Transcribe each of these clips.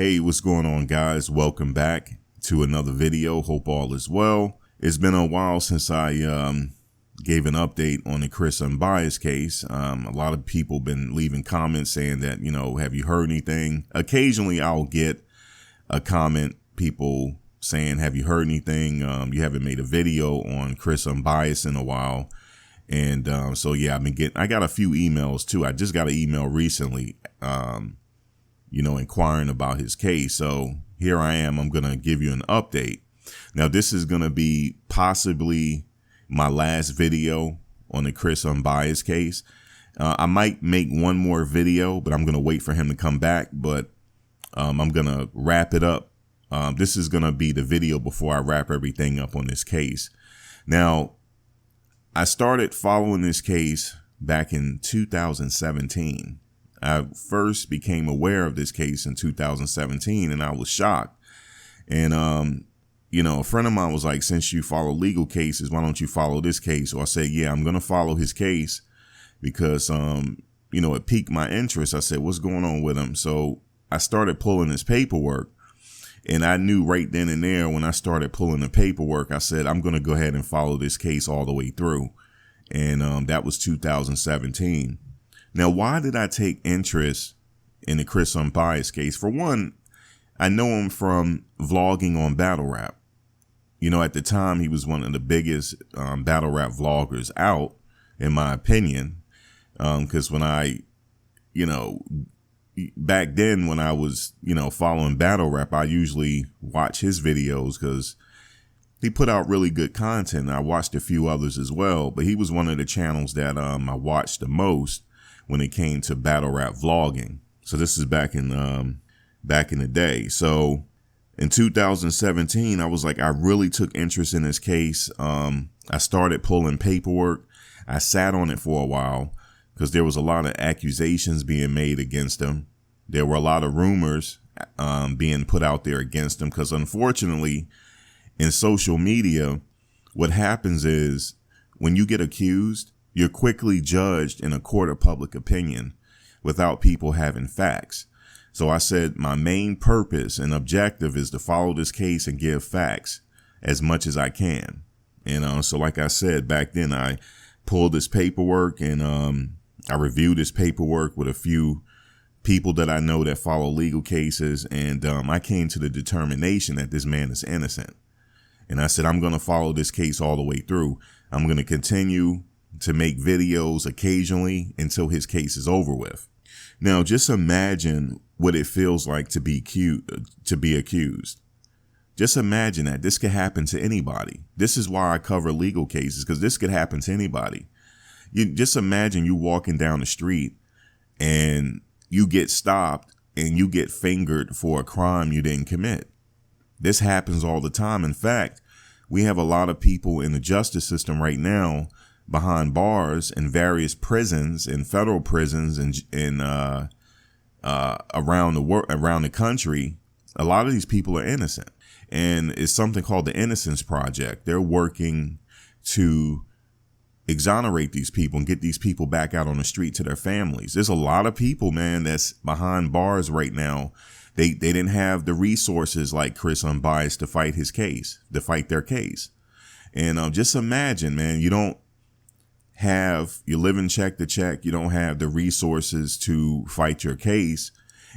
Hey, what's going on, guys? Welcome back to another video. Hope all is well. It's been a while since I gave an update on the Chris Unbiased case. A lot of people been leaving comments saying that, have you heard anything? Occasionally I'll get a comment, people saying, have you heard anything? You haven't made a video on Chris Unbiased in a while. And so, yeah, I got a few emails too. I just got an email recently, inquiring about his case. So here I am. I'm going to give you an update. Now, this is going to be possibly my last video on the Chris Unbiased case. I might make one more video, but I'm going to wait for him to come back. But I'm going to wrap it up. This is going to be the video before I wrap everything up on this case. Now, I started following this case back in 2017. I first became aware of this case in 2017, and I was shocked. And, a friend of mine was like, since you follow legal cases, why don't you follow this case? So I said, yeah, I'm going to follow his case because, it piqued my interest. I said, what's going on with him? So I started pulling his paperwork, and I knew right then and there when I started pulling the paperwork, I said, I'm going to go ahead and follow this case all the way through. And that was 2017. Now, why did I take interest in the Chris Unbiased case? For one, I know him from vlogging on battle rap. At the time, he was one of the biggest battle rap vloggers out, in my opinion. Because when back then when I was, following battle rap, I usually watch his videos because he put out really good content. I watched a few others as well, but he was one of the channels that I watched the most when it came to battle rap vlogging. So this is back in the day. So in 2017, I was like, I really took interest in this case. I started pulling paperwork. I sat on it for a while because there was a lot of accusations being made against him. There were a lot of rumors being put out there against him because, unfortunately, in social media, what happens is when you get accused, you're quickly judged in a court of public opinion without people having facts. So I said my main purpose and objective is to follow this case and give facts as much as I can. And so like I said, back then I pulled this paperwork and I reviewed this paperwork with a few people that I know that follow legal cases. And I came to the determination that this man is innocent. And I said, I'm going to follow this case all the way through. I'm going to continue to make videos occasionally until his case is over with. Now, just imagine what it feels like to be accused. Just imagine that this could happen to anybody. This is why I cover legal cases, because this could happen to anybody. You just imagine you walking down the street and you get stopped and you get fingered for a crime you didn't commit. This happens all the time. In fact, we have a lot of people in the justice system right now behind bars in various prisons, in federal prisons, and around the country. A lot of these people are innocent, and it's something called the Innocence Project. They're working to exonerate these people and get these people back out on the street to their families. There's a lot of people, man, that's behind bars right now. They didn't have the resources like Chris Unbiased to fight their case. And just imagine, man, you're living check to check. You don't have the resources to fight your case.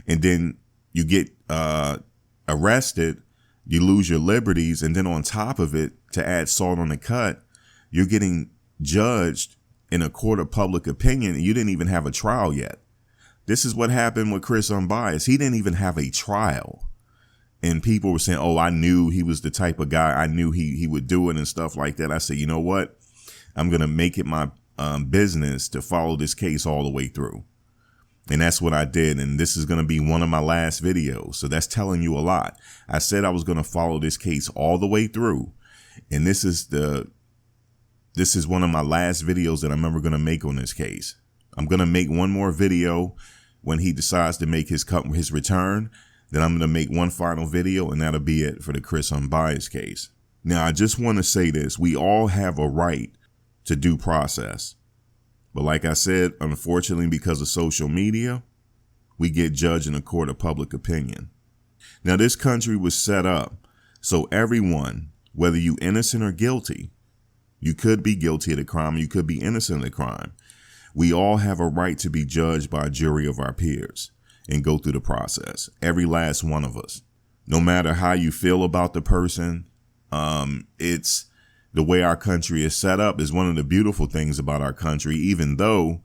And then you get arrested. You lose your liberties. And then on top of it, to add salt on the cut, you're getting judged in a court of public opinion. And you didn't even have a trial yet. This is what happened with Chris Unbiased. He didn't even have a trial. And people were saying, oh, I knew he was the type of guy. I knew he would do it and stuff like that. I said, you know what? I'm going to make it my business to follow this case all the way through. And that's what I did. And this is going to be one of my last videos. So that's telling you a lot. I said I was going to follow this case all the way through. And this is one of my last videos that I'm ever going to make on this case. I'm going to make one more video when he decides to make his return. Then I'm going to make one final video, and that'll be it for the Chris Unbiased case. Now, I just want to say this. We all have a right to due process. But like I said, unfortunately, because of social media, we get judged in a court of public opinion. Now, this country was set up so everyone, whether you innocent or guilty, you could be guilty of the crime, you could be innocent of the crime. We all have a right to be judged by a jury of our peers and go through the process. Every last one of us, no matter how you feel about the person. It's the way our country is set up is one of the beautiful things about our country, even though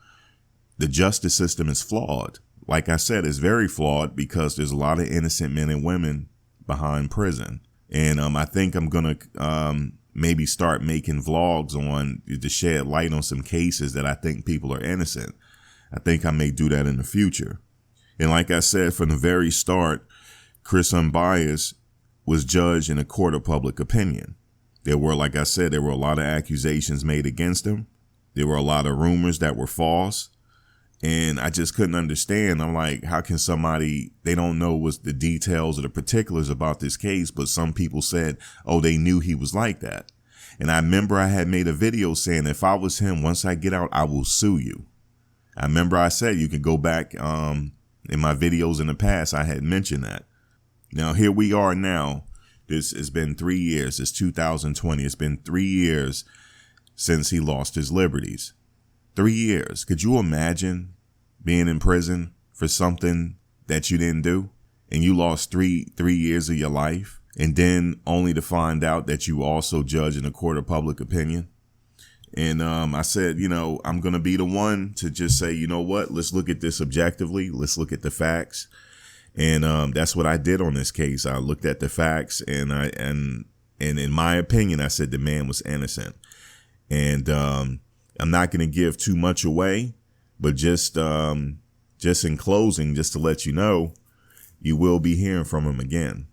the justice system is flawed. Like I said, it's very flawed because there's a lot of innocent men and women behind prison. And I think I'm going to maybe start making vlogs on to shed light on some cases that I think people are innocent. I think I may do that in the future. And like I said, from the very start, Chris Unbiased was judged in a court of public opinion. There were, like I said, there were a lot of accusations made against him. There were a lot of rumors that were false. And I just couldn't understand. I'm like, how can somebody, they don't know what's the details or the particulars about this case, but some people said, oh, they knew he was like that. And I remember I had made a video saying, if I was him, once I get out, I will sue you. I remember I said, you can go back in my videos in the past, I had mentioned that. Now, here we are now. This has been 3 years. It's 2020. It's been 3 years since he lost his liberties. 3 years. Could you imagine being in prison for something that you didn't do and you lost three years of your life, and then only to find out that you also judge in a court of public opinion? And I said, you know, I'm going to be the one to just say, you know what, let's look at this objectively. Let's look at the facts. And that's what I did on this case. I looked at the facts and in my opinion, I said the man was innocent. And I'm not going to give too much away, but just in closing, just to let you know, you will be hearing from him again.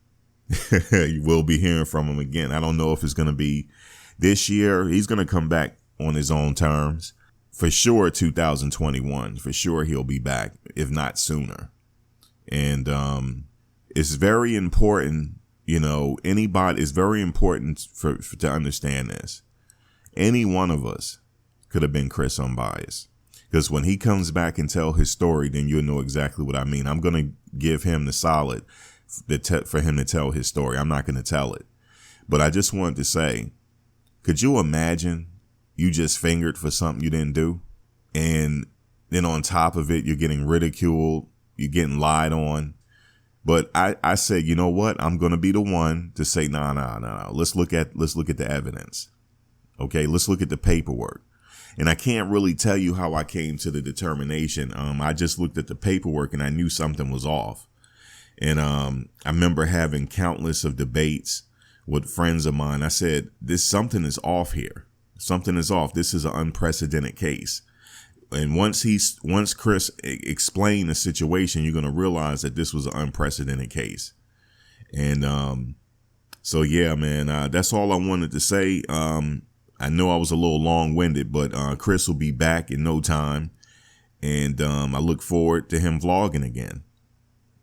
You will be hearing from him again. I don't know if it's going to be this year. He's going to come back on his own terms. For sure, 2021. For sure, he'll be back, if not sooner. And it's very important, you know, it's very important to understand this. Any one of us could have been Chris Unbiased, because when he comes back and tell his story, then you'll know exactly what I mean. I'm going to give him the solid for him to tell his story. I'm not going to tell it, but I just wanted to say, could you imagine you just fingered for something you didn't do? And then on top of it, you're getting ridiculed, you're getting lied on. But I said, you know what? I'm going to be the one to say, no. Let's look at the evidence. Okay, let's look at the paperwork. And I can't really tell you how I came to the determination. I just looked at the paperwork and I knew something was off. And I remember having countless of debates with friends of mine. I said, something is off here. Something is off. This is an unprecedented case. And once Chris explained the situation, you're going to realize that this was an unprecedented case. And so, yeah, man, that's all I wanted to say. I know I was a little long-winded, but Chris will be back in no time. And I look forward to him vlogging again.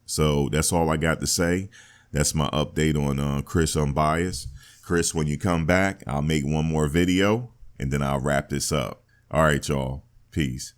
So that's all I got to say. That's my update on Chris Unbiased. Chris, when you come back, I'll make one more video and then I'll wrap this up. All right, y'all. Peace.